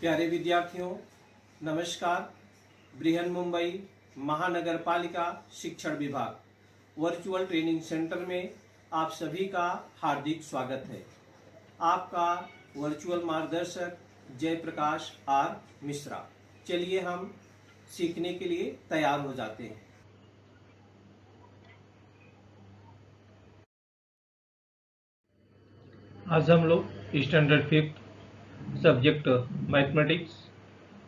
प्यारे विद्यार्थियों, नमस्कार। बृहन मुंबई महानगर पालिका शिक्षण विभाग वर्चुअल ट्रेनिंग सेंटर में आप सभी का हार्दिक स्वागत है। आपका वर्चुअल मार्गदर्शक जयप्रकाश आर मिश्रा। चलिए हम सीखने के लिए तैयार हो जाते हैं। आज हम लोग स्टैंडर्ड 5th सब्जेक्ट मैथमेटिक्स,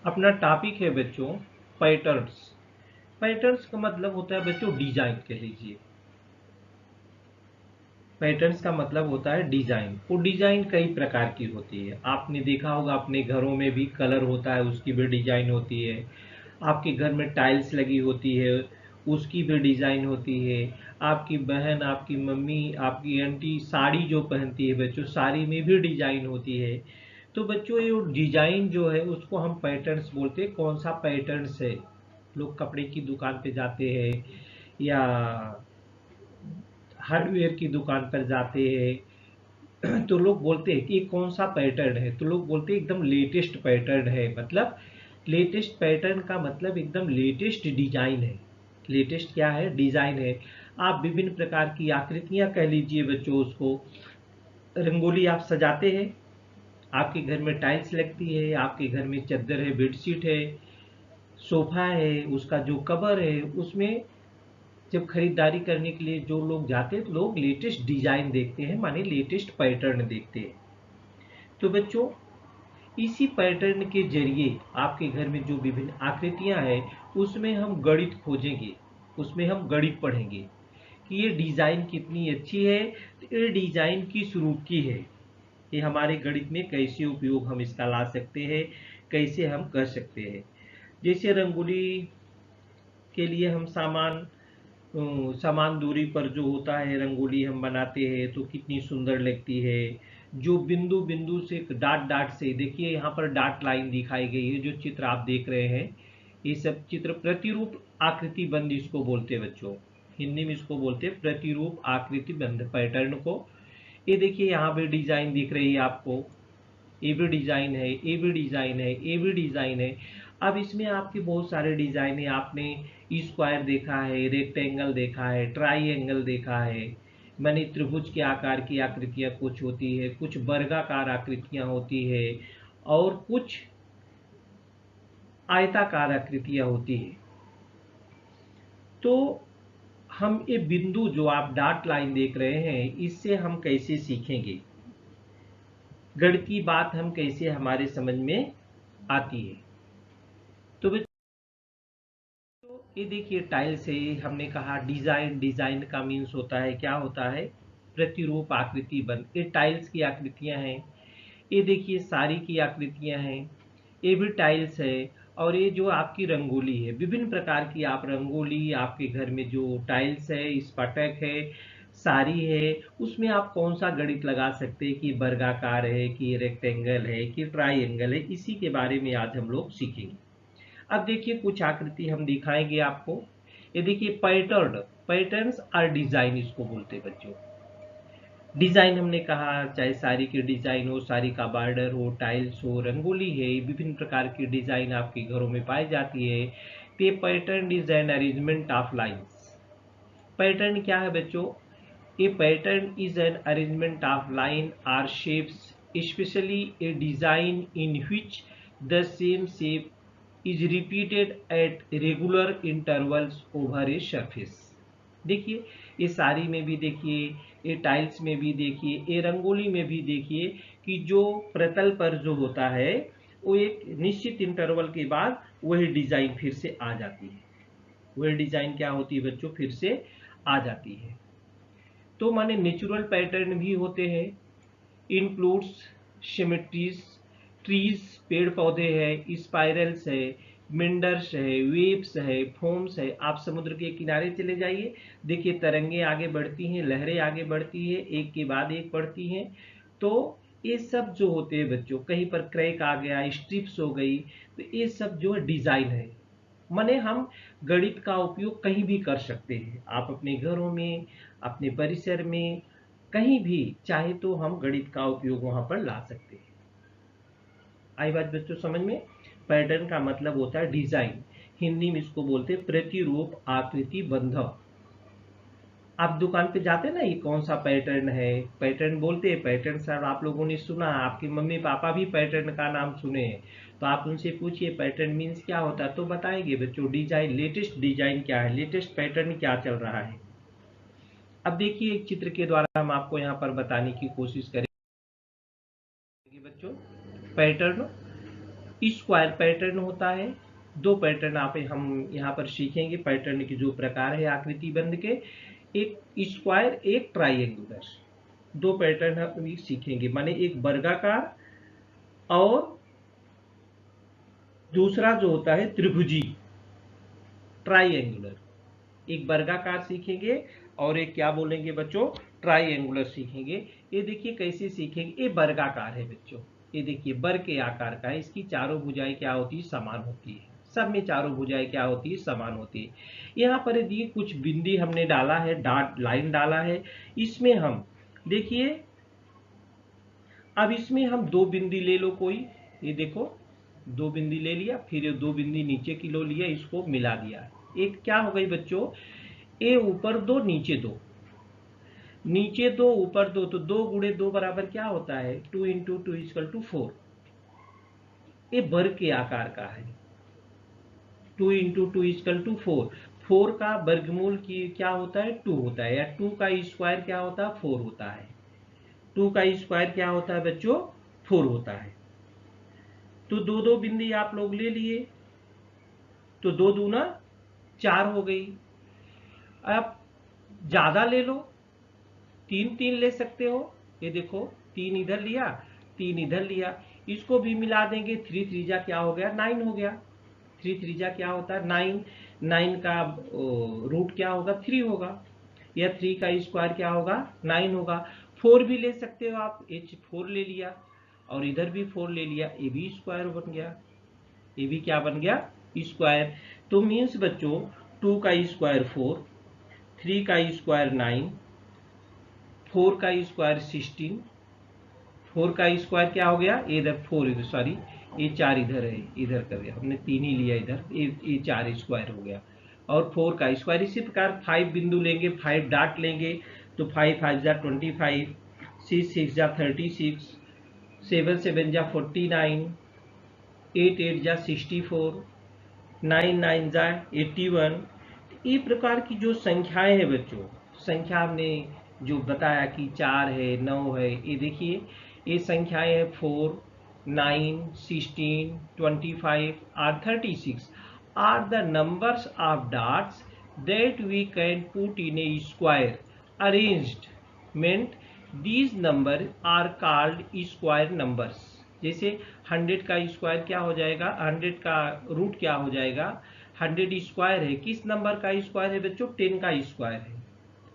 अपना टॉपिक है बच्चों पैटर्न्स। पैटर्न्स का मतलब होता है बच्चों डिजाइन, कह लीजिए। पैटर्न्स का मतलब होता है डिजाइन। वो डिजाइन कई प्रकार की होती है। आपने देखा होगा अपने घरों में भी कलर होता है, उसकी भी डिजाइन होती है। आपके घर में टाइल्स लगी होती है, उसकी भी डिजाइन होती है। आपकी बहन, आपकी मम्मी, आपकी आंटी साड़ी जो पहनती है बच्चों, साड़ी में भी डिजाइन होती है। तो बच्चों ये डिजाइन जो है उसको हम पैटर्न्स बोलते हैं। कौन सा पैटर्न्स है? लोग कपड़े की दुकान पे जाते हैं या हार्डवेयर की दुकान पर जाते हैं तो लोग बोलते हैं कि ये कौन सा पैटर्न है, तो लोग बोलते हैं एकदम लेटेस्ट पैटर्न है। मतलब लेटेस्ट पैटर्न का मतलब एकदम लेटेस्ट डिजाइन है। लेटेस्ट क्या है? डिजाइन है। आप विभिन्न प्रकार की आकृतियां कह लीजिए बच्चों, उसको रंगोली आप सजाते हैं, आपके घर में टाइल्स लगती है, आपके घर में चादर है, बेडशीट है, सोफा है, उसका जो कवर है, उसमें जब खरीदारी करने के लिए जो लोग जाते हैं तो लोग लेटेस्ट डिजाइन देखते हैं, माने लेटेस्ट पैटर्न देखते हैं। तो बच्चों इसी पैटर्न के जरिए आपके घर में जो विभिन्न आकृतियां हैं उसमें हम गणित खोजेंगे, उसमें हम गणित पढ़ेंगे कि ये डिजाइन कितनी अच्छी है, तो ये डिजाइन किस रूप की है, ये हमारे गणित में कैसे उपयोग हम इसका ला सकते हैं, कैसे हम कर सकते हैं। जैसे रंगोली के लिए हम समान दूरी पर जो होता है रंगोली हम बनाते हैं तो कितनी सुंदर लगती है। जो बिंदु बिंदु से डॉट डॉट से, देखिए यहाँ पर डॉट लाइन दिखाई गई है, जो चित्र आप देख रहे हैं ये सब चित्र प्रतिरूप आकृति बंध इसको बोलते हैं बच्चों। हिंदी में इसको बोलते हैं प्रतिरूप आकृति बंध पैटर्न को। ये देखिए यहाँ पे डिजाइन दिख रही है आपको, ए भी डिजाइन है, ए भी डिजाइन है, ए भी डिजाइन है। अब इसमें आपके बहुत सारे डिजाइन है। आपने स्क्वायर देखा है, रेक्टेंगल देखा है, ट्राइएंगल देखा है, माने त्रिभुज के आकार की आकृतियां कुछ होती है, कुछ वर्गाकार आकृतियां होती है और कुछ आयताकार आकृतियां होती है। तो हम ये बिंदु जो आप डॉट लाइन देख रहे हैं इससे हम कैसे सीखेंगे, गणित की बात हम कैसे हमारे समझ में आती है। तो ये देखिए टाइल्स है, हमने कहा डिजाइन, डिजाइन का मीन्स होता है, क्या होता है? प्रतिरूप आकृति बन। ये टाइल्स की आकृतियां हैं। ये देखिए साड़ी की आकृतियां हैं, ये भी टाइल्स है। और ये जो आपकी रंगोली है, विभिन्न प्रकार की आप रंगोली, आपके घर में जो टाइल्स है, स्फटिक है, साड़ी है, उसमें आप कौन सा गणित लगा सकते हैं कि वर्गाकार है कि रेक्टेंगल है कि ट्राइएंगल है, इसी के बारे में आज हम लोग सीखेंगे। अब देखिए कुछ आकृति हम दिखाएंगे आपको। ये देखिए पैटर्न, पैटर्न्स और डिजाइन इसको बोलते हैं बच्चों। डिजाइन हमने कहा चाहे साड़ी के डिजाइन हो, साड़ी का बॉर्डर हो, टाइल्स हो, रंगोली है, विभिन्न प्रकार की डिजाइन आपके घरों में पाई जाती है। तो ये pattern is an arrangement of lines. Pattern क्या है बच्चों? A pattern is an arrangement of line or shapes, especially a design in which the same shape is repeated at regular intervals over a surface। देखिए ये साड़ी में भी देखिए, ये tiles में भी देखिए, ये रंगोली में भी देखिए कि जो प्रतल पर जो होता है वो एक निश्चित इंटरवल के बाद वही डिजाइन फिर से आ जाती है। वही डिजाइन क्या होती है बच्चों? फिर से आ जाती है। तो माने नेचुरल पैटर्न भी होते हैं, इंक्लूड्स सिमेट्रीज, ट्रीज पेड़ पौधे हैं, स्पाइरल्स है, मिंडर्स है, वेव्स है, फोम्स है। आप समुद्र के किनारे चले जाइए, देखिए तरंगे आगे बढ़ती हैं, लहरें आगे बढ़ती हैं, एक के बाद एक बढ़ती हैं। तो ये सब जो होते हैं बच्चों, कहीं पर क्रैक आ गया, स्ट्रिप्स हो गई, तो ये सब जो है डिजाइन है। माने हम गणित का उपयोग कहीं भी कर सकते हैं। आप अपने घरों में, अपने परिसर में, कहीं भी चाहे तो हम गणित का उपयोग वहां पर ला सकते हैं। आई बात बच्चों समझ में? पैटर्न का मतलब होता है डिजाइन, हिंदी में इसको बोलते हैं प्रतिरूप आकृति बंध। आप दुकान पे जाते हैं ना, ये कौन सा पैटर्न है, पैटर्न बोलते हैं। पैटर्न सर आप लोगों ने सुना, आपके मम्मी पापा भी पैटर्न का नाम सुने हैं, तो आप उनसे पूछिए पैटर्न मीन्स क्या होता है, तो बताएंगे बच्चों डिजाइन, लेटेस्ट डिजाइन क्या है, लेटेस्ट पैटर्न क्या चल रहा है। अब देखिए एक चित्र के द्वारा हम आपको यहाँ पर बताने की कोशिश करेंगे बच्चों। पैटर्न स्क्वायर पैटर्न होता है। दो पैटर्न हम यहाँ पर सीखेंगे, पैटर्न के जो प्रकार है आकृति बंध के, एक स्क्वायर एक ट्राइंगुलर, दो पैटर्न हम सीखेंगे, माने एक वर्गाकार और दूसरा जो होता है त्रिभुजी ट्राइंगुलर। एक वर्गाकार सीखेंगे और एक क्या बोलेंगे बच्चों, ट्राइंगुलर सीखेंगे। ये देखिए कैसे सीखेंगे, ये वर्गाकार है बच्चों, ये देखिए वर्ग के आकार का है, इसकी चारों भुजाएं क्या होती है, समान होती है, सब में चारों भुजाएं क्या होती है, समान होती है। यहाँ पर देखिए कुछ बिंदी हमने डाला है, डॉट लाइन डाला है, इसमें हम देखिए, अब इसमें हम दो बिंदी ले लो कोई, ये देखो दो बिंदी ले लिया, फिर ये दो बिंदी नीचे की लो लिया, इसको मिला दिया, एक क्या हो गई बच्चों, ए ऊपर दो नीचे दो, नीचे दो ऊपर दो, तो दो गुणे दो बराबर क्या होता है, 2 इंटू 2 इक्वल टू 4। ये वर्ग के आकार का है, 2 इंटू 2 इक्वल टू 4। 4 का वर्गमूल की क्या होता है, 2 होता है, या 2 का स्क्वायर क्या होता है, 4 होता है। 2 का स्क्वायर क्या होता है बच्चों, 4 होता है। तो दो दो बिंदी आप लोग ले लिए, तो दो दूना 4 हो गई। अब ज्यादा ले लो, 3 3 ले सकते हो, ये देखो 3 इधर लिया 3 इधर लिया, इसको भी मिला देंगे, 3 त्रिज्या क्या हो गया, 9 हो गया। 3 त्रिज्या क्या होता है, 9। 9 का रूट क्या होगा, 3 होगा, या 3 का स्क्वायर क्या होगा, 9 होगा। 4 भी ले सकते हो आप, एच 4 ले लिया और इधर भी 4 ले लिया, ये भी स्क्वायर बन गया, ये भी क्या बन गया, स्क्वायर। तो मीन्स बच्चों 2 का स्क्वायर 4, 3 का स्क्वायर 9, 4 का स्क्वायर 16, 4 का स्क्वायर क्या हो गया, इधर 4 इधर, सॉरी ये 4 इधर है, इधर कर दिया हमने, 3 ही लिया इधर, ये 4 स्क्वायर हो गया, और 4 का स्क्वायर। इसी प्रकार 5 बिंदु लेंगे, 5 डॉट लेंगे, तो 5 5 जा 25, 6 6 जा 36, 7 7 जा 49, 8 8 जा 64, 9 9 जा 81। ये प्रकार की जो संख्याएं हैं बच्चों, संख्या हमने जो बताया कि 4 है 9 है, ये देखिए ये संख्याएं हैं 4 9 16 25 और 36 are the numbers of dots that we can put in a square arranged, meant these numbers are called square numbers। जैसे 100 का स्क्वायर क्या हो जाएगा, 100 का रूट क्या हो जाएगा, 100 स्क्वायर है, किस नंबर का स्क्वायर है बच्चों, 10 का स्क्वायर है,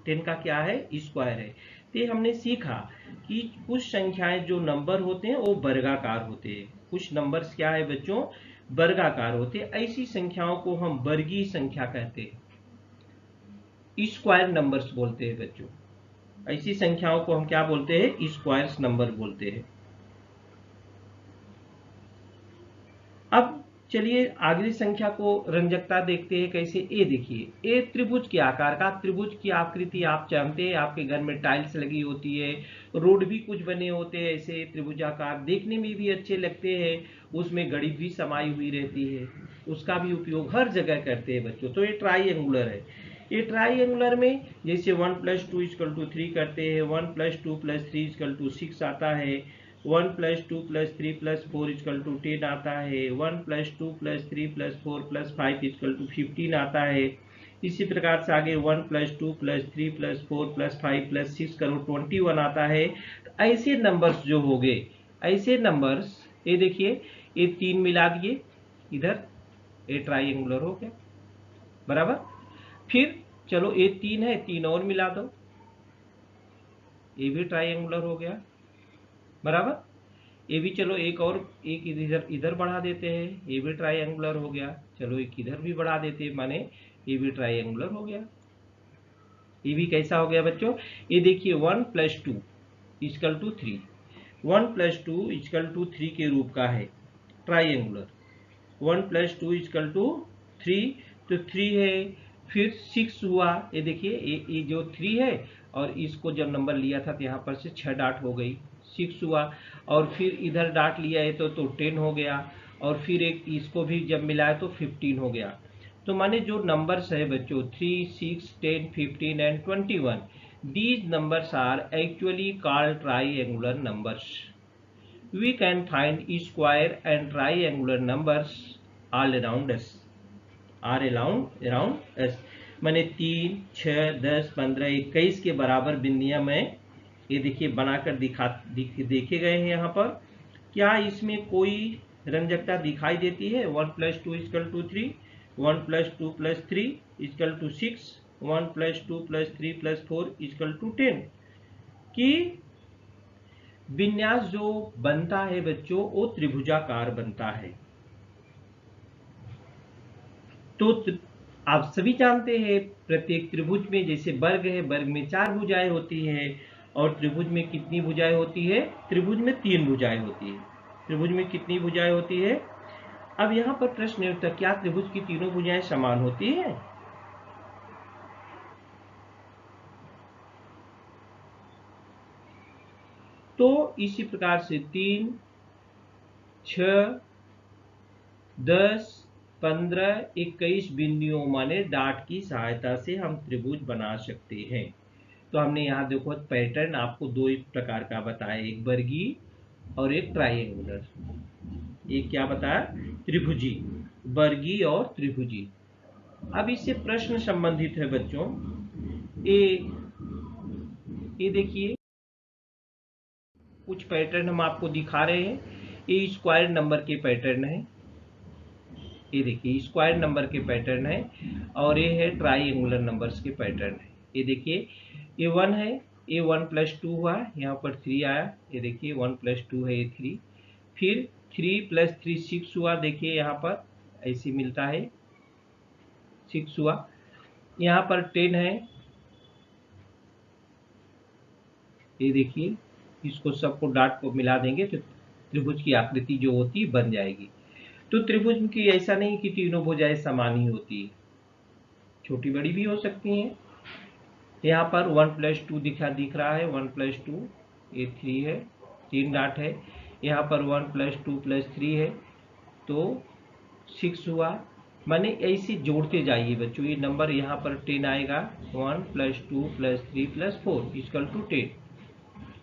10 का क्या है, स्क्वायर है। तो हमने सीखा कि कुछ संख्याएं जो नंबर होते हैं वो वर्गाकार होते हैं, कुछ नंबर्स क्या है बच्चों, वर्गाकार होते हैं। ऐसी संख्याओं को हम वर्गीय संख्या कहते हैं, स्क्वायर नंबर्स बोलते हैं बच्चों। ऐसी संख्याओं को हम क्या बोलते हैं, स्क्वायर्स नंबर बोलते हैं। अब चलिए अगली संख्या को रंजकता देखते हैं कैसे। ए देखिए, ए त्रिभुज के आकार का, त्रिभुज की आकृति आप जानते हैं, आपके घर में टाइल्स लगी होती है, रोड भी कुछ बने होते हैं ऐसे त्रिभुजाकार, देखने में भी अच्छे लगते हैं, उसमें गणित भी समाई हुई रहती है, उसका भी उपयोग हर जगह करते हैं बच्चों। तो ये ट्राइएंगुलर है। ये ट्राइएंगुलर में जैसे 1 + 2 = 3 करते हैं, 1 + 2 + 3 = 6 आता है, 1 + 2 + 3 + 4 = 10 आता है, 1 + 2 + 3 + 4 + 5 = 15 आता है। इसी प्रकार से आगे 1 + 2 + 3 + 4 + 5 + 6 करो 21 आता है। तो ऐसे नंबर्स जो हो गए, ऐसे नंबर्स, ये देखिए ये 3 मिला दिए इधर, ये ट्राइएंगुलर हो गया बराबर। फिर चलो ये 3 है, 3 और मिला दो, ये भी ट्राइएंगुलर हो गया बराबर। ये भी चलो एक और, एक इधर इधर बढ़ा देते हैं, ये भी ट्राइएंगुलर हो गया, चलो एक इधर भी बढ़ा देते हैं, माने ये भी ट्राइएंगुलर हो गया। ये भी कैसा हो गया बच्चों, ये देखिए 1 + 2 = 3, 1 + 2 = 3 के रूप का है। ट्राइंगुलर। 1 + 2 = 3, तो 3 है, फिर 6 हुआ, ये देखिए ये जो 3 है और इसको जब नंबर लिया था तो यहाँ पर से 6 डाट हो गई, 6 हुआ, और फिर इधर डाट लिया है तो 10 हो गया, और फिर एक इसको भी जब मिलाया तो 15 हो गया। तो माने जो नंबर्स है बच्चों 3, 6, 10, 15 and 21, these numbers are actually called triangular numbers. We can find square and triangular numbers all around us. around us माने 3, 6, 10, 15, 21 के बराबर बिंदियां मैं ये देखिए बनाकर देखे गए हैं यहाँ पर। क्या इसमें कोई रंजकता दिखाई देती है? 1 + 2 = 3, 1 + 2 + 3 = 6, 1 + 2 + 3 + 4 = 10 कि विन्यास जो बनता है बच्चों वो त्रिभुजाकार बनता है। तो आप सभी जानते हैं प्रत्येक त्रिभुज में जैसे वर्ग है, वर्ग में 4 भुजाएं होती है, और त्रिभुज में कितनी भुजाएं होती है? त्रिभुज में 3 भुजाएं होती है। त्रिभुज में कितनी भुजाएं होती है? अब यहाँ पर प्रश्न उठता है, क्या त्रिभुज की तीनों भुजाएं समान होती है? तो इसी प्रकार से 3, 6, 10, 15, 21 बिंदुओं माने डाट की सहायता से हम त्रिभुज बना सकते हैं। तो हमने यहाँ देखो पैटर्न आपको दो प्रकार का बताया, एक वर्गीय और एक ट्राइंगुलर। एक क्या बताया? त्रिभुजी, वर्गीय और त्रिभुजी। अब इससे प्रश्न संबंधित है बच्चों, ये देखिए कुछ पैटर्न हम आपको दिखा रहे हैं। ये स्क्वायर नंबर के पैटर्न है, ये देखिए स्क्वायर नंबर के पैटर्न है, और ये है ट्राइंगुलर नंबर्स के पैटर्न है। ये देखिए ये 1 है, ये 1 + 2 हुआ, यहाँ पर 3 आया, ये देखिए 1 + 2 है ये 3, फिर 3 + 3 6 हुआ, देखिए यहाँ पर ऐसे मिलता है 6 हुआ, यहाँ पर 10 है, ये देखिए इसको सबको डाट को मिला देंगे तो त्रिभुज की आकृति जो होती बन जाएगी। तो त्रिभुज की ऐसा नहीं कि तीनों भुजाएं समान ही होती है, छोटी बड़ी भी हो सकती हैं। यहाँ पर 1 + 2 दिख रहा है, 1 + 2 ये 3 है, 3 डाट है, यहाँ पर 1 + 2 + 3 है तो 6 हुआ। माने ऐसे जोड़ते जाइए बच्चों, ये नंबर यहाँ पर 10 आएगा, 1 + 2 + 3 + 4 = 10।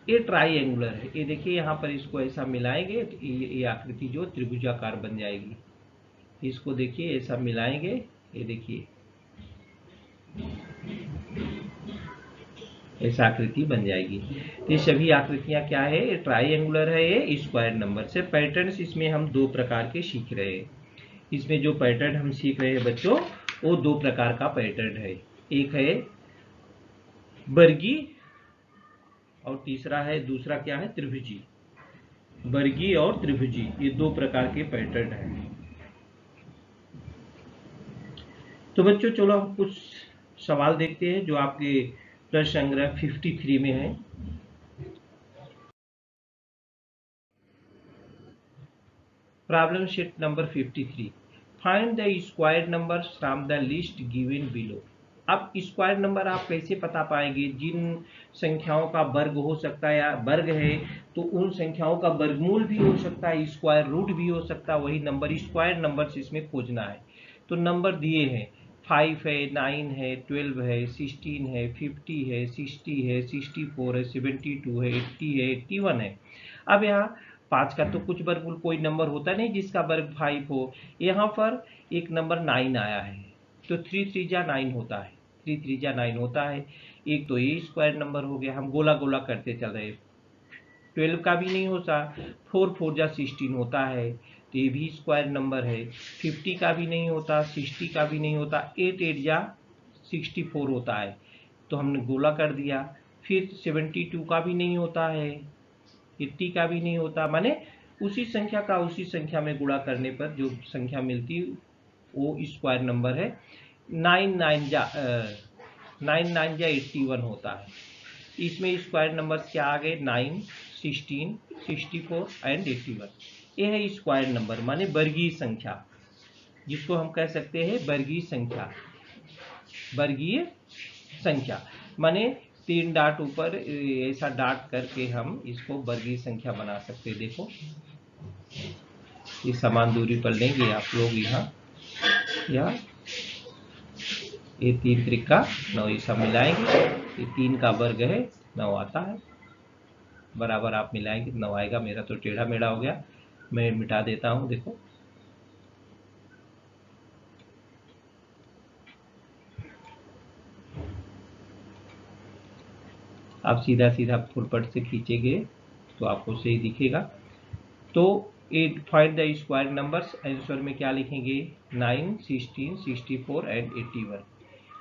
ये ट्राइंगुलर है, ये देखिए यहाँ पर इसको ऐसा मिलाएंगे तो ये आकृति जो त्रिभुजाकार बन जाएगी। इसको देखिए ऐसा मिलाएंगे, ये देखिए ऐसा आकृति बन जाएगी। तो ये सभी आकृतियां क्या है? ये ट्राइंगुलर है, ये स्क्वायर नंबर से। पैटर्न्स इसमें हम दो प्रकार के सीख रहे हैं। इसमें जो पैटर्न हम सीख रहे हैं बच्चों वो दो प्रकार का पैटर्न है, एक है वर्गीय और दूसरा क्या है? त्रिभुजी। वर्गीय और त्रिभुजी ये दो प्रकार के पैटर्न हैं। तो बच्चों चलो हम कुछ सवाल देखते हैं जो आपके प्रश्न संग्रह 53 में है। Problem sheet number 53, find the square numbers from the list given below. अब स्क्वायर नंबर आप कैसे पता पाएंगे? जिन संख्याओं का वर्ग हो सकता है या वर्ग है तो उन संख्याओं का वर्गमूल भी हो सकता है, स्क्वायर रूट भी हो सकता है, वही नंबर स्क्वायर नंबर्स इसमें खोजना है। तो नंबर दिए हैं, 5 है, 9 है, 12 है, 16 है, 50 है, 60 है, 64 है, 72 है, 80 है, 81 है। अब यहाँ 5 का तो कुछ वर्गमूल कोई नंबर होता नहीं जिसका वर्ग 5 हो। यहाँ पर एक नंबर 9 आया है तो 3 3 जा 9 होता है, 3 3 जा 9 होता है। एक तो ये स्क्वायर नंबर हो गया, हम गोला गोला करते चल रहे। 12 का भी नहीं होता, 4 4 जा 16 होता है तो ये भी स्क्वायर नंबर है। 50 का भी नहीं होता, 60 का भी नहीं होता, 8 8 जा 64 होता है तो हमने गोला कर दिया। फिर 72 का भी नहीं होता है, 80 का भी नहीं होता, माने उसी संख्या का उसी संख्या में गुणा करने पर जो संख्या मिलती वो स्क्वायर नंबर है। 9 9 जा 81 होता है। इसमें स्क्वायर नंबर क्या आ गए? 9, 16, 64 एंड 81। ये है स्क्वायर नंबर माने वर्गीय संख्या, जिसको हम कह सकते हैं वर्गीय संख्या। वर्गीय संख्या माने 3 डॉट ऊपर ऐसा डॉट करके हम इसको वर्गीय संख्या बना सकते हैं। देखो ये समान दूरी पर लेंगे आप लोग यहाँ, या ये 3 त्रिका 9 ऐसा मिलाएंगे, ये 3 का वर्ग है 9 आता है, बराबर आप मिलाएंगे 9 आएगा। मेरा तो टेढ़ा मेढ़ा हो गया, मैं मिटा देता हूँ। देखो आप सीधा सीधा फुलपट से खींचेंगे तो आपको सही दिखेगा। तो 8 find the square numbers, answer में क्या लिखेंगे 9, 16, 64 एंड 81।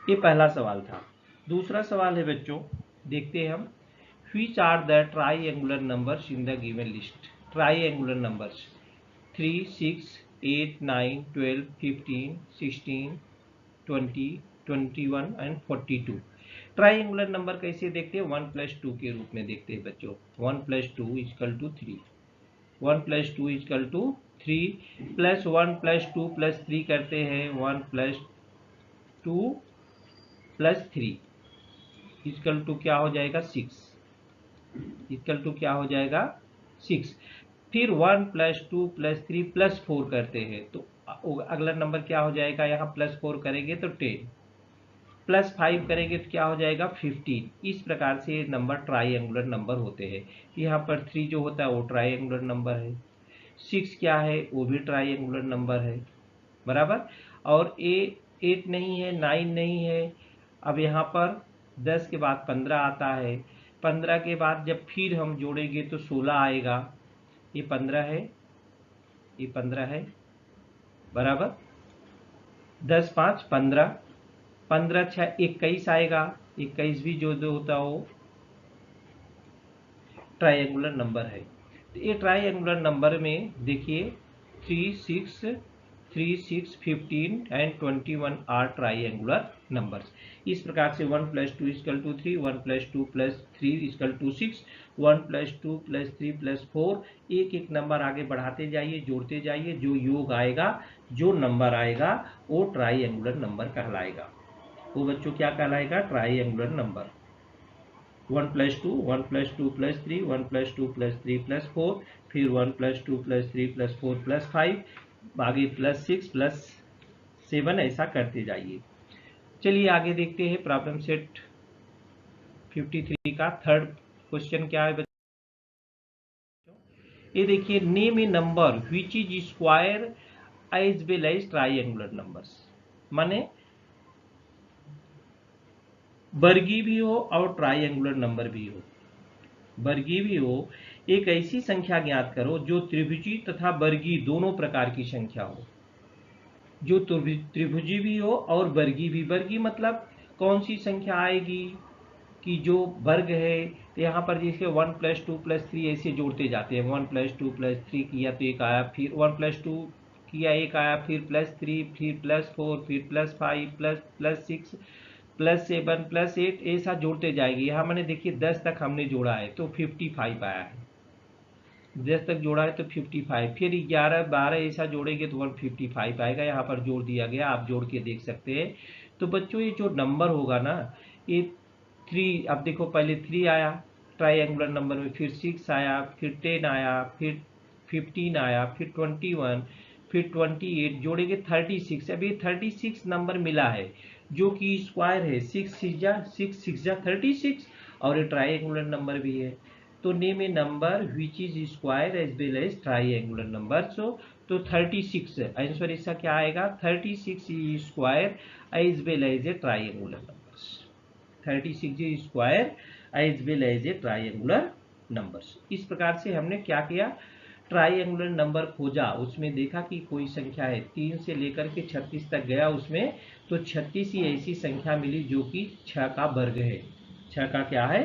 ये पहला सवाल था। दूसरा सवाल है बच्चों, देखते हैं हम, which are the triangular numbers in the given list. Triangular numbers 3, 6, 8, 9, 12, 15, 16, 20, 21 and 42। Triangular number कैसे देखते हैं, 1 + 2 के रूप में देखते हैं बच्चों। 1 + 2 = 3, 1 + 2 = 3 प्लस 1 + 2 + 3 करते हैं 1 + 2 + 3 = क्या हो जाएगा 6, = क्या हो जाएगा 6। फिर 1 + 2 + 3 + 4 करते हैं तो अगला नंबर क्या हो जाएगा, यहाँ +4 करेंगे तो 10, +5 करेंगे तो क्या हो जाएगा 15। इस प्रकार से नंबर ट्राइएंगुलर नंबर होते हैं। यहाँ पर 3 जो होता है वो ट्राइएंगुलर नंबर है, 6 क्या है वो भी ट्राइएंगुलर नंबर है, बराबर। और 8 नहीं है, 9 नहीं है। अब यहाँ पर 10 के बाद 15 आता है, 15 के बाद जब फिर हम जोड़ेंगे तो 16 आएगा, ये 15 है, ये 15 है, बराबर। 10 5 15, 15 6 21 आएगा, 21 भी जो होता हो ट्राइएंगुलर नंबर है। तो ये ट्राइएंगुलर नंबर में देखिए 3, 6, 3, 6, 15 एंड 21 आर ट्राइएंगुलर नंबर्स। इस प्रकार से 1 + 2 = 3, 1 + 2 + 3 = 6, 1 + 2 + 3 + 4, एक एक नंबर आगे बढ़ाते जाइए, जोड़ते जाइए, जो योग आएगा, जो नंबर आएगा वो ट्राइएंगुलर नंबर कहलाएगा। वो बच्चों क्या कहलाएगा, ट्राइएंगुलर नंबर। 1 + 2, 1 + 2 + 3, 1 + 2 + 3 + 4, फिर 1 + 2 + 3 + 4 + 5, आगे +6 +7 ऐसा करते जाइए। चलिए आगे देखते हैं प्रॉब्लम सेट 53 का थर्ड क्वेश्चन क्या है बच्चों। ये देखिए, name a number which is square as well as triangular numbers, माने वर्गीय भी हो और ट्राइएंगुलर नंबर भी हो। वर्गीय भी हो, एक ऐसी संख्या ज्ञात करो जो त्रिभुजी तथा वर्गीय दोनों प्रकार की संख्या हो। जो त्रिभुजी भी हो और वर्गीय भी। वर्गीय मतलब कौन सी संख्या आएगी कि जो वर्ग है, तो यहाँ पर जैसे 1 + 2 + 3 ऐसे जोड़ते जाते हैं। 1 + 2 + 3 किया तो एक आया, फिर 1 + 2 किया एक आया, फिर +3, फिर +4, फिर +5 +6 +7 +8 ऐसा जोड़ते जाएंगे। यहाँ मैंने देखिए 10 तक हमने जोड़ा है तो 55 आया है, 10 तक जोड़ा है तो 55, फिर 11 12 ऐसा जोड़ेंगे तो 155 आएगा। यहाँ पर जोड़ दिया गया, आप जोड़ के देख सकते हैं। तो बच्चों ये जो नंबर होगा ना, ये 3, अब देखो पहले 3 आया ट्राइएंगुलर नंबर में, फिर 6 आया, फिर 10 आया, फिर 15 आया, फिर 21, फिर 28, जोड़ेंगे 36। अभी 36 नंबर मिला है जो कि स्क्वायर है, 6 6 जा 36, और ये ट्राइएंगुलर नंबर भी है। तो name a number which is square as well as triangular number. So तो 36 आंसर इसका क्या आएगा, 36 is square as well as a triangular numbers. 36 is square as well as a triangular numbers. इस प्रकार से हमने क्या किया, ट्राइएंगुलर नंबर खोजा, उसमें देखा कि कोई संख्या है 3 से लेकर के 36 तक गया उसमें, तो 36 ही ऐसी संख्या मिली जो कि 6 का वर्ग है, 6 का क्या है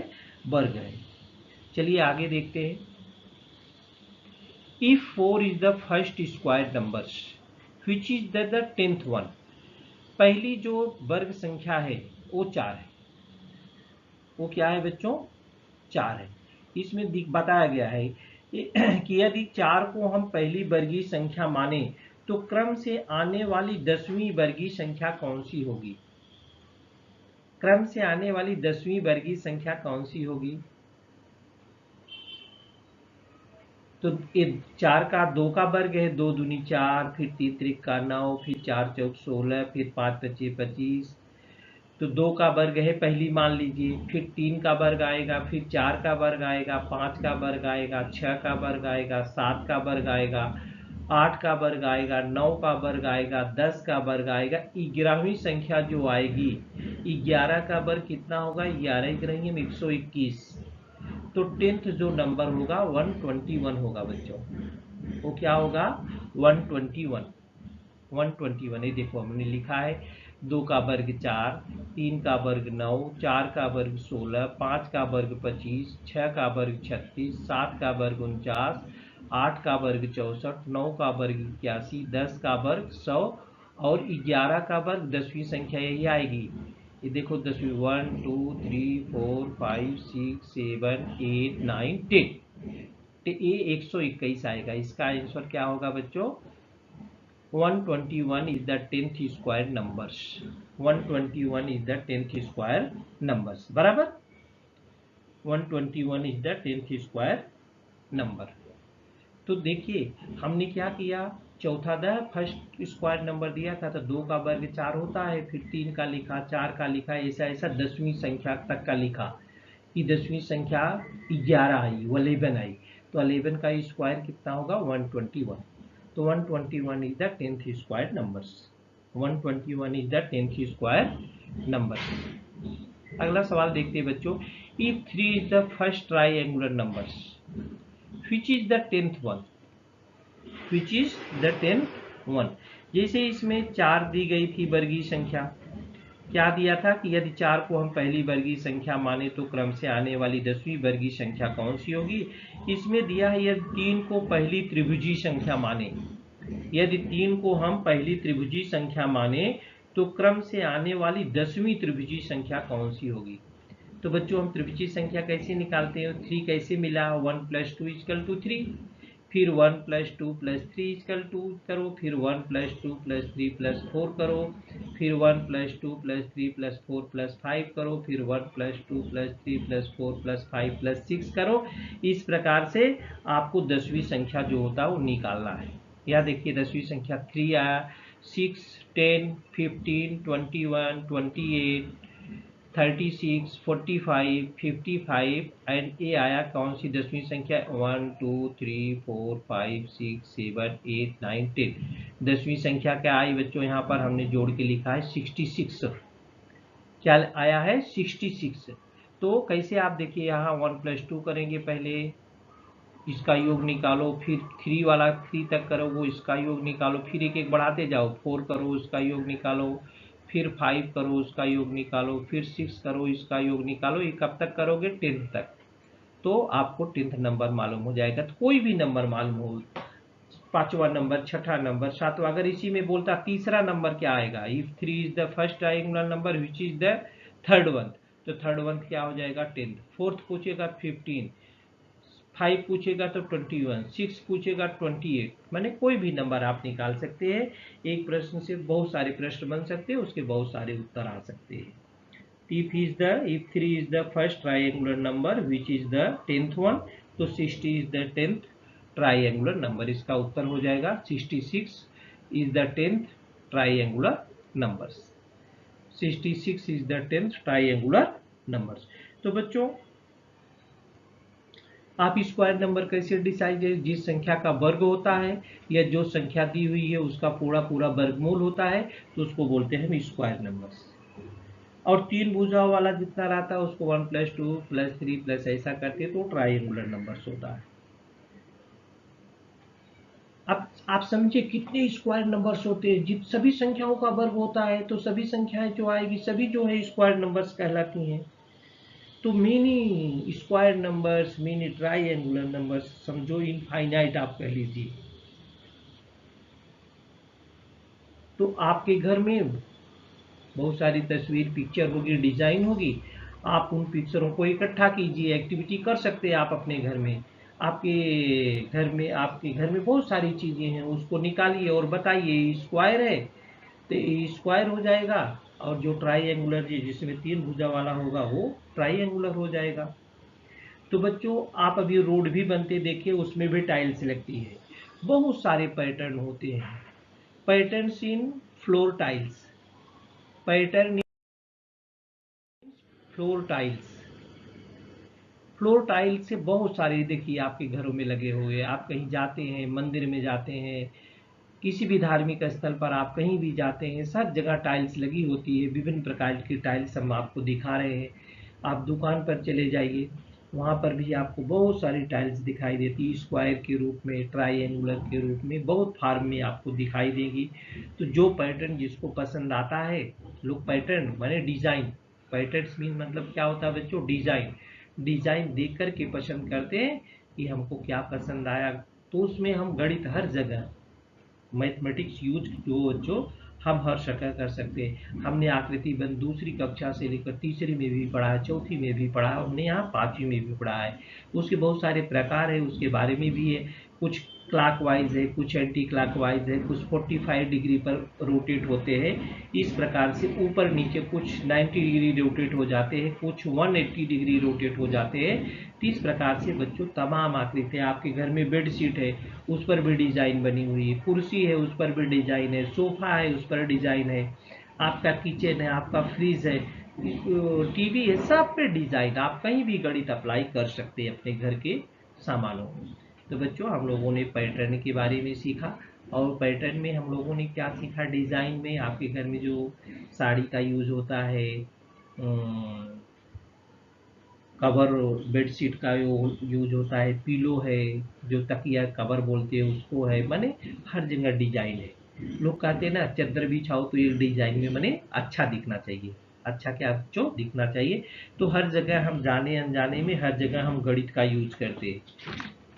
वर्ग है। चलिए आगे देखते हैं। If 4 is the first square numbers which is the 10th one. पहली जो वर्ग संख्या है वो 4 है, वो क्या है बच्चों 4 है। इसमें बताया गया है कि यदि 4 को हम पहली वर्गीय संख्या माने तो क्रम से आने वाली 10वीं वर्गीय संख्या कौन सी होगी? क्रम से आने वाली 10वीं वर्गीय संख्या कौन सी होगी? तो ये 4 का 2 का वर्ग है, 2 दूनी 4, फिर 3 त्रिक का 9, फिर 4 चौक 16, फिर 5 पच्चे 25। तो 2 का वर्ग है पहली मान लीजिए, फिर 3 का वर्ग आएगा, फिर 4 का वर्ग आएगा, 5 का वर्ग आएगा, 6 का वर्ग आएगा, 7 का वर्ग आएगा, 8 का वर्ग आएगा, 9 का वर्ग आएगा, 10 का वर्ग आएगा। 11वीं संख्या जो आएगी, 11 का वर्ग कितना होगा? 11 ग्रही में 121। तो 10th जो नंबर होगा 121 होगा बच्चों। वो क्या होगा? 121। 121 ये देखो हमने लिखा है, 2 का वर्ग 4, 3 का वर्ग 9, 4 का वर्ग 16, 5 का वर्ग 25, 6 का वर्ग 36, 7 का वर्ग 49, 8 का वर्ग 64, 9 का वर्ग 81, 10 का वर्ग 100 और 11 का वर्ग 10वीं संख्या यही आएगी। ये देखो 10वीं 1 2 3 4 5 6 7 8 9 10। तो ये 121 आएगा। इसका आंसर क्या होगा बच्चों? 121 is the 10th square numbers. 121 is the 10th square numbers. बराबर? 121 is the 10th square number. तो देखिए हमने क्या किया, चौथा द फर्स्ट स्क्वायर नंबर दिया था तो 2 का वर्ग 4 होता है, फिर 3 का लिखा, 4 का लिखा, ऐसा ऐसा 10वीं संख्या तक का लिखा कि 10वीं संख्या 11 आई, 11 आई, तो 11 का स्क्वायर कितना होगा? 121। तो 121 is the 10th square numbers. 121 is the 10th square numbers. अगला सवाल देखते हैं बच्चों, if 3 is the first triangular numbers, which is the 10th one? Which is the 10th one? जैसे इसमें 4 दी गई थी वर्गीय संख्या, क्या दिया था कि यदि 4 को हम पहली वर्गीय संख्या माने तो क्रम से आने वाली 10वीं वर्गीय संख्या कौन सी होगी? इसमें दिया है यदि 3 को पहली त्रिभुजीय संख्या माने, यदि 3 को हम पहली त्रिभुजीय संख्या माने तो क्रम से आने वाली 10वीं त्रिभुजीय संख्या कौन सी होगी? तो बच्चों हम त्रिभुजीय संख्या कैसे निकालते हैं? 3 कैसे मिला? 1 + 2 = 3, फिर 1 + 2 + 3 = करो, फिर 1 + 2 + 3 + 4 करो, फिर 1 + 2 + 3 + 4 + 5 करो, फिर 1 + 2 + 3 + 4 + 5 + 6 करो। इस प्रकार से आपको 10वीं संख्या जो होता है वो निकालना है। यहाँ देखिए 10वीं संख्या 3 आया, 6 10 15 21 28 36 45 55 एंड ये आया कौन सी 10वीं संख्या? 1 2 3 4 5 6 7 8 9 10। 10वीं संख्या क्या आई बच्चों? यहाँ पर हमने जोड़ के लिखा है 66। क्या आया है? 66। तो कैसे आप देखिए यहाँ 1 + 2 करेंगे, पहले इसका योग निकालो, फिर 3 वाला 3 तक करो वो इसका योग निकालो, फिर एक एक बढ़ाते जाओ, 4 करो उसका योग निकालो, फिर 5 करो उसका योग निकालो, फिर 6 करो इसका योग निकालो। ये कब तक करोगे? 10th तक। तो आपको 10th नंबर मालूम हो जाएगा। तो कोई भी नंबर मालूम हो, 5वां नंबर, 6ठा नंबर, 7वां, अगर इसी में बोलता तीसरा नंबर क्या आएगा? If 3 is the first triangular number which is the third one, तो थर्ड वन क्या हो जाएगा? 10th। 4th पूछेगा 15, 5 पूछेगा तो 21, 6 पूछेगा 28। माने कोई भी नंबर आप निकाल सकते हैं। एक प्रश्न से बहुत सारे प्रश्न बन सकते हैं, उसके बहुत सारे उत्तर आ सकते हैं। if 3 is the first triangular number which is the 10th one, तो 60 is the 10th triangular number। इसका उत्तर हो जाएगा 66 is the 10th triangular numbers। 66 is the 10th triangular numbers। तो बच्चों आप स्क्वायर नंबर कैसे डिसाइड है? जिस संख्या का वर्ग होता है या जो संख्या दी हुई है उसका पूरा पूरा वर्गमूल होता है तो उसको बोलते हैं हम स्क्वायर नंबर्स। और 3 भुजाओं वाला जितना रहता है उसको 1 + 2 + 3 + ऐसा करते तो ट्रायंगुलर नंबर्स होता है। अब आप समझिए कितने स्क्वायर नंबर्स होते हैं। जित सभी संख्याओं का वर्ग होता है तो सभी संख्याएं जो आएगी सभी जो है स्क्वायर नंबर्स कहलाती हैं। तो mini square numbers, mini triangular numbers, समझो इनफाइनाइट आप कह लीजिए। तो आपके घर में बहुत सारी तस्वीर, पिक्चर होगी, डिजाइन होगी, आप उन पिक्चरों को इकट्ठा कीजिए, एक्टिविटी कर सकते हैं आप अपने घर में। आपके घर में बहुत सारी चीज़ें हैं, उसको निकालिए और बताइए स्क्वायर है तो ये स्क्वायर हो जाएगा, और जो ट्राइएंगुलर जिसमें 3 भुजा वाला होगा वो ट्राइएंगुलर हो जाएगा। तो बच्चों आप अभी रोड भी बनते देखिए, उसमें भी टाइल्स लगती है। बहुत सारे पैटर्न होते हैं। Patterns in floor tiles, pattern floor tiles, floor tile से बहुत सारे देखिए आपके घरों में लगे हुए। आप कहीं जाते हैं, मंदिर में जाते हैं, किसी भी धार्मिक स्थल पर आप कहीं भी जाते हैं, सब जगह टाइल्स लगी होती है। विभिन्न प्रकार की टाइल्स हम आपको दिखा रहे हैं। आप दुकान पर चले जाइए, वहाँ पर भी आपको बहुत सारी टाइल्स दिखाई देती है, स्क्वायर के रूप में, ट्राइएंगुलर के रूप में, बहुत फार्म में आपको दिखाई देगी। तो जो पैटर्न जिसको पसंद आता है, लोग पैटर्न माने डिजाइन, पैटर्न्स मीन मतलब क्या होता है बच्चों, डिजाइन, डिजाइन देख कर के पसंद करते हैं कि हमको क्या पसंद आया। तो उसमें हम गणित हर जगह, मैथमेटिक्स यूज जो हम हर जगह कर सकते हैं। हमने आकृति बंद दूसरी कक्षा से लेकर तीसरी में भी पढ़ा है, चौथी में भी पढ़ा है, हमने यहाँ पांचवी में भी पढ़ा है। उसके बहुत सारे प्रकार है, उसके बारे में भी है। कुछ क्लॉकवाइज है, कुछ एंटी क्लॉकवाइज है, कुछ 45 डिग्री पर रोटेट होते हैं। इस प्रकार से ऊपर नीचे कुछ 90 डिग्री रोटेट हो जाते हैं, कुछ 180 डिग्री रोटेट हो जाते हैं। तो इस प्रकार से बच्चों तमाम आकृतियाँ, आपके घर में बेड शीट है उस पर भी डिजाइन बनी हुई है, कुर्सी है उस पर भी डिजाइन है, सोफा है उस पर डिजाइन है, आपका किचन है, आपका फ्रिज है, टीवी है, सब पे डिजाइन। आप कहीं भी गणित अप्लाई कर सकते हैं अपने घर के सामानों में। तो बच्चों हम लोगों ने पैटर्न के बारे में सीखा, और पैटर्न में हम लोगों ने क्या सीखा, डिजाइन में आपके घर में जो साड़ी का यूज होता है, कवर बेडशीट का यूज होता है, पिलो है, जो तकिया कवर बोलते हैं उसको है, माने हर जगह डिजाइन है। लोग कहते हैं ना चादर बिछाओ तो एक डिजाइन में माने अच्छा दिखना चाहिए, अच्छा क्या बच्चों दिखना चाहिए। तो हर जगह हम जाने अनजाने में हर जगह हम गणित का यूज करते हैं,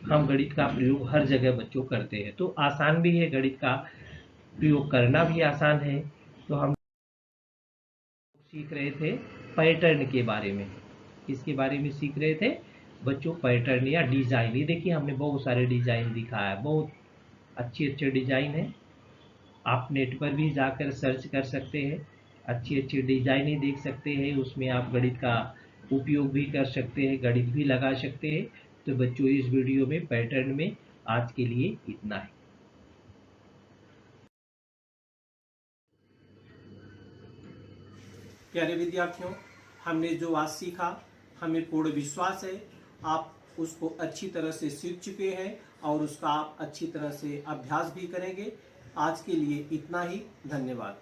हम गणित का प्रयोग हर जगह बच्चों करते हैं। तो आसान भी है, गणित का प्रयोग करना भी आसान है। तो हम सीख रहे थे पैटर्न के बारे में, किसके बारे में सीख रहे थे बच्चों, पैटर्न या डिजाइन। ये देखिए हमने बहुत सारे डिजाइन दिखाया है, बहुत अच्छे अच्छे डिजाइन है। आप नेट पर भी जाकर सर्च कर सकते हैं, अच्छी अच्छी डिजाइनें देख सकते हैं, उसमें आप गणित का उपयोग भी कर सकते हैं, गणित भी लगा सकते हैं। तो बच्चों इस वीडियो में पैटर्न में आज के लिए इतना है। प्यारे विद्यार्थियों, हमने जो आज सीखा, हमें पूर्ण विश्वास है आप उसको अच्छी तरह से सीख चुके हैं और उसका आप अच्छी तरह से अभ्यास भी करेंगे। आज के लिए इतना ही, धन्यवाद।